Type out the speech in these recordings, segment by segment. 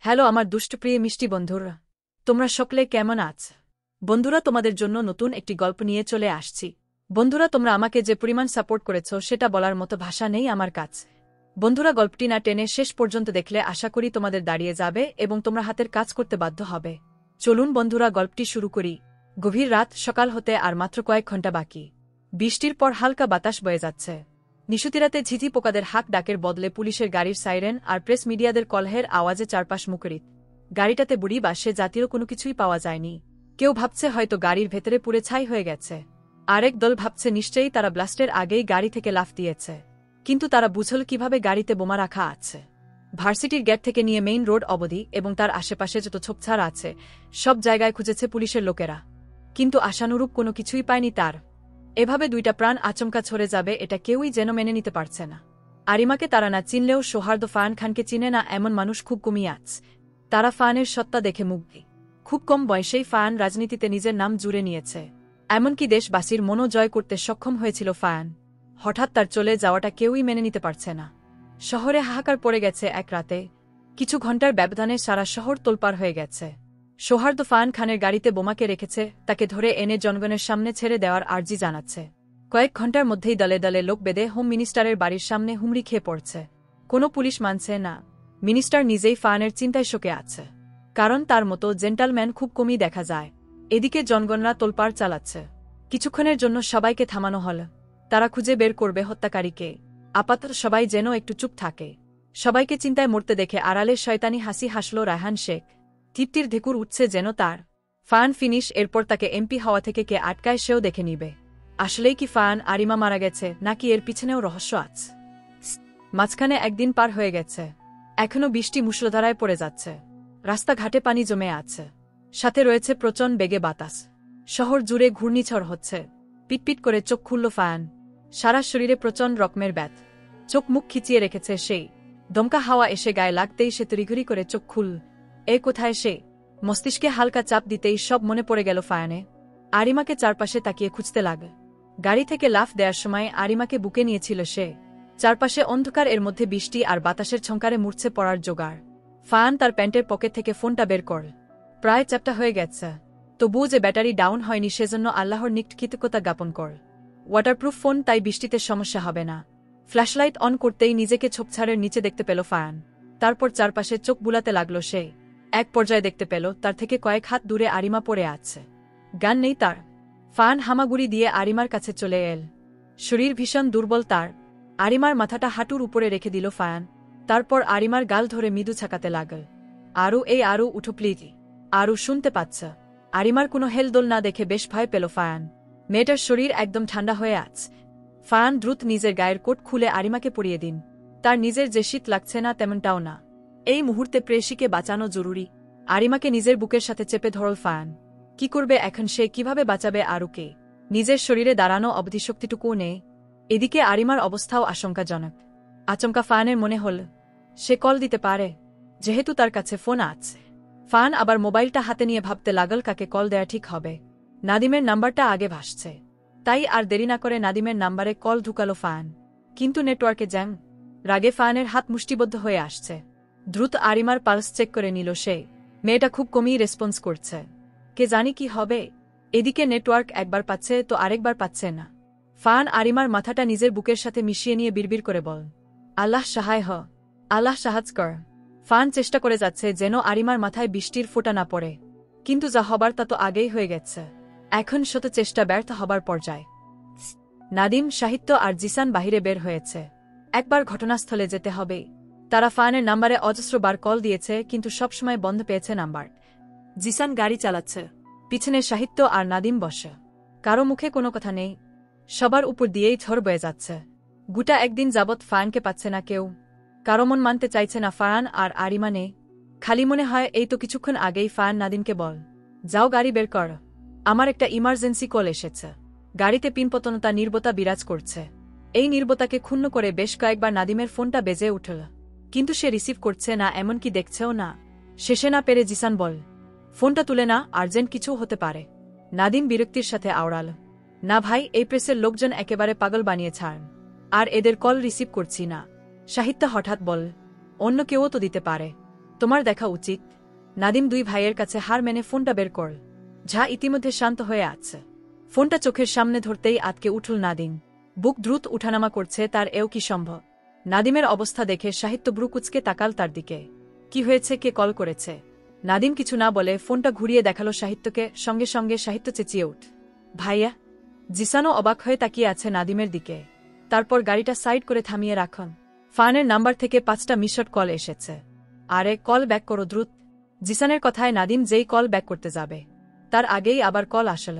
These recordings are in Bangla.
হ্যালো আমার দুষ্টপ্রিয় মিষ্টি বন্ধুরা, তোমরা সকলে কেমন আছ? বন্ধুরা, তোমাদের জন্য নতুন একটি গল্প নিয়ে চলে আসছি। বন্ধুরা, তোমরা আমাকে যে পরিমাণ সাপোর্ট করেছ সেটা বলার মতো ভাষা নেই আমার কাছে। বন্ধুরা, গল্পটি না টেনে শেষ পর্যন্ত দেখলে আশা করি তোমাদের দাঁড়িয়ে যাবে এবং তোমরা হাতের কাজ করতে বাধ্য হবে। চলুন বন্ধুরা, গল্পটি শুরু করি। গভীর রাত, সকাল হতে আর মাত্র কয়েক ঘন্টা বাকি। বৃষ্টির পর হালকা বাতাস বয়ে যাচ্ছে। নিশুতিরাতে ঝিঝি পোকাদের হাক ডাকের বদলে পুলিশের গাড়ির সাইরেন আর প্রেস মিডিয়াদের কলহের আওয়াজে চারপাশ মুখরিত। গাড়িটাতে বুড়ি বা সে জাতীয় কোনো কিছুই পাওয়া যায়নি। কেউ ভাবছে হয়তো গাড়ির ভেতরে পুড়ে ছাই হয়ে গেছে। আরেক দল ভাবছে নিশ্চয়ই তারা ব্লাস্টের আগেই গাড়ি থেকে লাফ দিয়েছে। কিন্তু তারা বুঝল কিভাবে গাড়িতে বোমা রাখা আছে। ভার্সিটির গেট থেকে নিয়ে মেইন রোড অবধি এবং তার আশেপাশে যত ছোপছাড় আছে সব জায়গায় খুঁজেছে পুলিশের লোকেরা, কিন্তু আশানুরূপ কোনো কিছুই পায়নি তার। এভাবে দুইটা প্রাণ আচমকা ছড়ে যাবে এটা কেউই যেন মেনে নিতে পারছে না। আরিমাকে তারা না চিনলেও সৌহার্দ্য ফায়ান খানকে চিনে না এমন মানুষ খুব কমই আছে। তারা ফায়ানের সত্তা দেখে মুগ্ধ। খুব কম বয়সেই ফায়ান রাজনীতিতে নিজের নাম জুড়ে নিয়েছে, এমনকি দেশবাসীর মনও জয় করতে সক্ষম হয়েছিল ফায়ান। হঠাৎ তার চলে যাওয়াটা কেউই মেনে নিতে পারছে না। শহরে হাহাকার পড়ে গেছে এক রাতে। কিছু ঘণ্টার ব্যবধানে সারা শহর তোলপাড় হয়ে গেছে। সৌহার্দ্য ফায়ান খানের গাড়িতে বোমাকে রেখেছে, তাকে ধরে এনে জনগণের সামনে ছেড়ে দেওয়ার আর্জি জানাচ্ছে। কয়েক ঘণ্টার মধ্যেই দলে দলে লোক বেঁধে হোম মিনিস্টারের বাড়ির সামনে হুমড়ি খেয়ে পড়ছে। কোনো পুলিশ মানছে না। মিনিস্টার নিজেই ফায়ানের চিন্তায় শোকে আছে, কারণ তার মতো জেন্টালম্যান খুব কমই দেখা যায়। এদিকে জনগণরা তোলপাড় চালাচ্ছে। কিছুক্ষণের জন্য সবাইকে থামানো হল। তারা খুঁজে বের করবে হত্যাকারীকে। আপাতত সবাই যেন একটু চুপ থাকে। সবাইকে চিন্তায় মরতে দেখে আড়ালে শয়তানি হাসি হাসল রায়হান শেখ। তৃপ্তির ঢেকুর উঠছে যেন তার। ফায়ান ফিনিশ, এরপর তাকে এমপি হওয়া থেকে কে আটকায় সেও দেখে নিবে। আসলেই কি ফায়ান আরিমা মারা গেছে, নাকি এর পিছনেও রহস্য আছে? মাঝখানে একদিন পার হয়ে গেছে। এখনও বৃষ্টি মুষলধারায় পড়ে যাচ্ছে। রাস্তাঘাটে পানি জমে আছে। সাথে রয়েছে প্রচণ্ড বেগে বাতাস। শহর জুড়ে ঘূর্ণিঝড় হচ্ছে। পিটপিট করে চোখ খুলল ফায়ান। সারা শরীরে প্রচণ্ড রকমের ব্যথ। চোখ মুখ খিচিয়ে রেখেছে সেই। দমকা হাওয়া এসে গায়ে লাগতেই সে তড়িঘড়ি করে চোখ খুলল। এ কোথায় সে? মস্তিষ্কে হালকা চাপ দিতেই সব মনে পড়ে গেল ফায়ানে। আরিমাকে চারপাশে তাকিয়ে খুঁজতে লাগে। গাড়ি থেকে লাফ দেওয়ার সময় আরিমাকে বুকে নিয়েছিল সে। চারপাশে অন্ধকার, এর মধ্যে বৃষ্টি আর বাতাসের ঝংকারে মূর্ছে পড়ার জোগাড়। ফায়ান তার প্যান্টের পকেট থেকে ফোনটা বের করল। প্রায় চ্যাপ্টা হয়ে গেছে, তবুও যে ব্যাটারি ডাউন হয়নি সেজন্য আল্লাহর নিকট কৃতজ্ঞতা জ্ঞাপন কর। ওয়াটারপ্রুফ ফোন, তাই বৃষ্টিতে সমস্যা হবে না। ফ্ল্যাশলাইট অন করতেই নিজেকে ছোপছাড়ের নিচে দেখতে পেল ফায়ান। তারপর চারপাশে চোখ বুলাতে লাগল সে। এক পর্যায়ে দেখতে পেল তার থেকে কয়েক হাত দূরে আরিমা পড়ে আছে। গান নেই তার। ফায়ান হামাগুড়ি দিয়ে আরিমার কাছে চলে এল। শরীর ভীষণ দুর্বল তার। আরিমার মাথাটা হাঁটুর উপরে রেখে দিল ফায়ান। তারপর আরিমার গাল ধরে মৃদু ছাকাতে লাগল। আরু উঠো প্লিজ। আরু শুনতে পাচ্ছে। আরিমার কোনো হেলদোল না দেখে বেশ ভয় পেল ফায়ান। মেয়েটার শরীর একদম ঠান্ডা হয়ে আছে। ফায়ান দ্রুত নিজের গায়ের কোট খুলে আরিমাকে পরিয়ে দিন। তার নিজের যে শীত লাগছে না তেমনটাও না। এই মুহূর্তে প্রেয়সীকে বাঁচানো জরুরি। আরিমাকে নিজের বুকের সাথে চেপে ধরল ফায়ান। কি করবে এখন সে, কিভাবে বাঁচাবে আরুকে? নিজের শরীরে দাঁড়ানো অবধি শক্তিটুকুও নেই। এদিকে আরিমার অবস্থাও আশঙ্কাজনক। আচমকা ফায়ানের মনে হল সে কল দিতে পারে, যেহেতু তার কাছে ফোন আছে। ফায়ান আবার মোবাইলটা হাতে নিয়ে ভাবতে লাগল কাকে কল দেয়া ঠিক হবে। নাদিমের নাম্বারটা আগে ভাসছে, তাই আর দেরি না করে নাদিমের নাম্বারে কল ঢুকালো ফায়ান। কিন্তু নেটওয়ার্কে জ্যাং। রাগে ফায়ানের হাত মুষ্টিবদ্ধ হয়ে আসছে। দ্রুত আরিমার পালস চেক করে নিল সে। মেয়েটা খুব কমই রেসপন্স করছে। কে জানি কি হবে। এদিকে নেটওয়ার্ক একবার পাচ্ছে তো আরেকবার পাচ্ছে না। ফায়ান আরিমার মাথাটা নিজের বুকের সাথে মিশিয়ে নিয়ে বিড়বিড় করে বল, আল্লাহ সাহায় হ, আল্লাহ সাহায্য কর। ফায়ান চেষ্টা করে যাচ্ছে যেন আরিমার মাথায় বৃষ্টির ফোঁটা না পড়ে, কিন্তু যা হবার তা তো আগেই হয়ে গেছে। এখন শত চেষ্টা ব্যর্থ হবার পর্যায়ে। নাদিম, সাহিত্য আর জিসান বাহিরে বের হয়েছে। একবার ঘটনাস্থলে যেতে হবে। তারা ফায়ানের নাম্বারে অজস্র বার কল দিয়েছে, কিন্তু সবসময় বন্ধ পেয়েছে নাম্বার। জিসান গাড়ি চালাচ্ছে, পিছনে সাহিত্য আর নাদিম বসে। কারো মুখে কোনো কথা নেই। সবার উপর দিয়েই ঝড় বয়ে যাচ্ছে। গোটা একদিন যাবৎ ফায়ানকে পাচ্ছে না কেউ। কারো মন মানতে চাইছে না ফায়ান আর আরিমা নেই। খালি মনে হয় এই তো কিছুক্ষণ আগেই ফায়ান নাদিমকে বল, যাও গাড়ি বের কর, আমার একটা ইমার্জেন্সি কল এসেছে। গাড়িতে পিনপতনতা নীরবতা বিরাজ করছে। এই নীরবতাকে ক্ষুণ্ণ করে বেশ কয়েকবার নাদিমের ফোনটা বেজে উঠল, কিন্তু সে রিসিভ করছে না, এমনকি দেখছেও না। শেষে না পেরে জিসান বল, ফোনটা তুলে না, আর্জেন্ট কিছু হতে পারে। নাদিম বিরক্তির সাথে আওড়াল, না ভাই, এই প্রেসের লোকজন একেবারে পাগল বানিয়ে ছাড়, আর এদের কল রিসিভ করছি না। সাহিত্য হঠাৎ বল, অন্য কেউও তো দিতে পারে। তোমার দেখা উচিত। নাদিম দুই ভাইয়ের কাছে হার মেনে ফোনটা বের করল। ঝা ইতিমধ্যে শান্ত হয়ে আছে। ফোনটা চোখের সামনে ধরতেই আতকে উঠল নাদিম। বুক দ্রুত উঠানামা করছে তার, এও কি সম্ভব? নাদিমের অবস্থা দেখে সাহিত্য ব্রু কুচকে তাকাল তার দিকে। কি হয়েছে, কে কল করেছে? নাদিম কিছু না বলে ফোনটা ঘুরিয়ে দেখালো সাহিত্যকে। সঙ্গে সঙ্গে সাহিত্য চেঁচিয়ে উঠ, ভাইয়া! জিসানও অবাক হয়ে তাকিয়ে আছে নাদিমের দিকে। তারপর গাড়িটা সাইড করে থামিয়ে রাখন। ফানের নাম্বার থেকে 5টা মিসড কল এসেছে। আরে কল ব্যাক করো দ্রুত। জিসানের কথায় নাদিম যেই কল ব্যাক করতে যাবে, তার আগেই আবার কল আসল।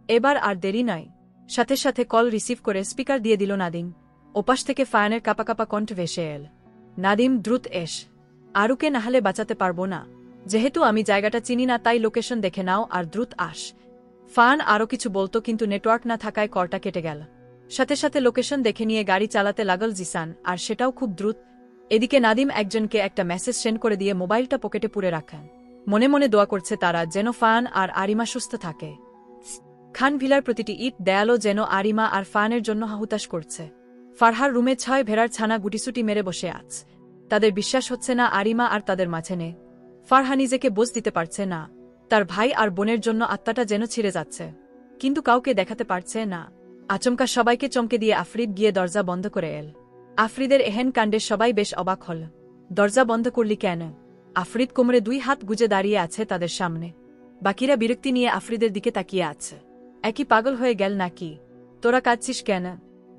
এবার আর দেরি নয়, সাথে সাথে কল রিসিভ করে স্পিকার দিয়ে দিল নাদিম। ওপাশ থেকে ফায়ানের কাপা কাপা কণ্ঠ ভেসে এল, নাদিম দ্রুত এস। আরুকে নাহলে বাঁচাতে পারবো না। যেহেতু আমি জায়গাটা চিনি না, তাই লোকেশন দেখে নাও আর দ্রুত আস। ফান আরও কিছু বলতো, কিন্তু নেটওয়ার্ক না থাকায় কলটা কেটে গেল। সাথে সাথে লোকেশন দেখে নিয়ে গাড়ি চালাতে লাগল জিসান, আর সেটাও খুব দ্রুত। এদিকে নাদিম একজনকে একটা মেসেজ সেন্ড করে দিয়ে মোবাইলটা পকেটে পুরে রাখেন। মনে মনে দোয়া করছে তারা যেন ফান আর আরিমা সুস্থ থাকে। খান ভিলার প্রতিটি ইট দেয়ালও যেন আরিমা আর ফানের জন্য হাহুতাশ করছে। ফারহার রুমে 6 ভেড়ার ছানা গুটিসুটি মেরে বসে আছে। তাদের বিশ্বাস হচ্ছে না আরিমা আর তাদের মাঝে নেই। ফারহা নিজেকে বোঝ দিতে পারছে না। তার ভাই আর বোনের জন্য আত্মাটা যেন ছিঁড়ে যাচ্ছে, কিন্তু কাউকে দেখাতে পারছে না। আচমকা সবাইকে চমকে দিয়ে আফরিদ গিয়ে দরজা বন্ধ করে এল। আফরিদের এহেন কাণ্ডে সবাই বেশ অবাক হল। দরজা বন্ধ করলি কেন? আফরিদ কোমরে 2 হাত গুজে দাঁড়িয়ে আছে তাদের সামনে। বাকিরা বিরক্তি নিয়ে আফরিদের দিকে তাকিয়ে আছে। একই পাগল হয়ে গেল নাকি? তোরা কাঁদছিস কেন?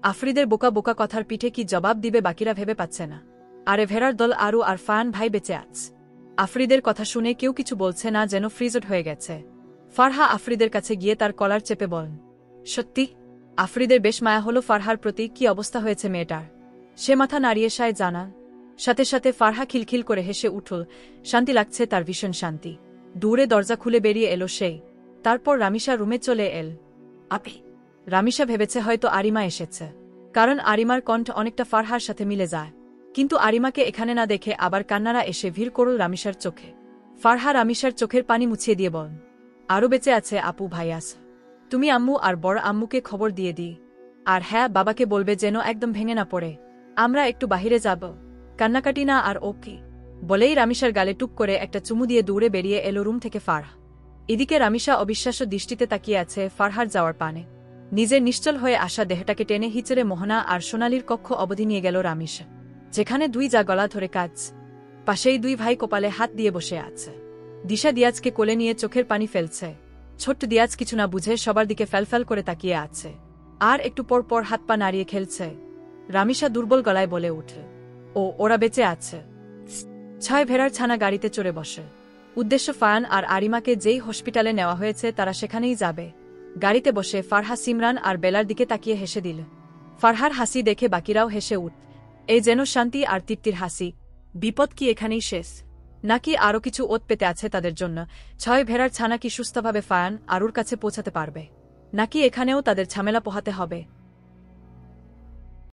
আফরিদের বোকা বোকা কথার পিঠে কি জবাব দিবে বাকিরা ভেবে পাচ্ছে না। আরে ভেড়ার দল আরু আর ফান ভাই বেঁচে আছে। আফরিদের কথা শুনে কেউ কিছু বলছে না, যেন ফ্রিজড হয়ে গেছে। ফারহা আফরিদের কাছে গিয়ে তার কলার চেপে বলেন, সত্যি? আফরিদের বেশ মায়া হলো ফারহার প্রতি। কি অবস্থা হয়েছে মেয়েটার? সে মাথা নাড়িয়ে সায় জানান। সাথে সাথে ফারহা খিলখিল করে হেসে উঠল। শান্তি লাগছে তার, ভীষণ শান্তি। দূরে দরজা খুলে বেরিয়ে এলো সেই। তারপর রামিসা রুমে চলে এল। আপি? রামিসা ভেবেছে হয়তো আরিমা এসেছে, কারণ আরিমার কণ্ঠ অনেকটা ফারহার সাথে মিলে যায়। কিন্তু আরিমাকে এখানে না দেখে আবার কান্নারা এসে ভিড় করল রামিসার চোখে। ফারহা রামিসার চোখের পানি মুছিয়ে দিয়ে বলেন, আরও বেঁচে আছে আপু ভাইয়াস। তুমি আম্মু আর বড় আম্মুকে খবর দিয়ে দিই। আর হ্যাঁ, বাবাকে বলবে যেন একদম ভেঙে না পড়ে। আমরা একটু বাহিরে যাব, কান্নাকাটি না আর। ও কি? বলেই রামিসার গালে টুক করে একটা চুমু দিয়ে দৌড়ে বেরিয়ে এলো রুম থেকে ফারহা। এদিকে রামিসা অবিশ্বাস্য দৃষ্টিতে তাকিয়ে আছে ফারহার যাওয়ার পানে। নিজের নিশ্চল হয়ে আসা দেহটাকে টেনে হিচড়ে মোহনা আর সোনালির কক্ষ অবধি নিয়ে গেল রামিসা, যেখানে 2 যা গলা ধরে কাজ। পাশেই 2 ভাই কপালে হাত দিয়ে বসে আছে। দিশা দিয়াজকে কোলে নিয়ে চোখের পানি ফেলছে। ছোট্ট দিয়াজ কিছু না বুঝে সবার দিকে ফ্যালফ্যাল করে তাকিয়ে আছে, আর একটু পর পর হাত পা নাড়িয়ে খেলছে। রামিসা দুর্বল গলায় বলে উঠে, ওরা বেঁচে আছে। 6 ভেড়ার ছানা গাড়িতে চড়ে বসে। উদ্দেশ্য ফায়ান আর আরিমাকে যেই হসপিটালে নেওয়া হয়েছে তারা সেখানেই যাবে। গাড়িতে বসে ফারহা সিমরান আর বেলার দিকে তাকিয়ে হেসে দিল। ফারহার হাসি দেখে বাকিরাও হেসে উঠ। এই যেন শান্তি আর তৃপ্তির হাসি। বিপদ কি এখানেই শেষ, নাকি আরও কিছু ওত পেতে আছে তাদের জন্য? 6 ভেড়ার ছানা কি সুস্থভাবে ফায়ান আরুর কাছে পৌঁছাতে পারবে, নাকি এখানেও তাদের ঝামেলা পোহাতে হবে?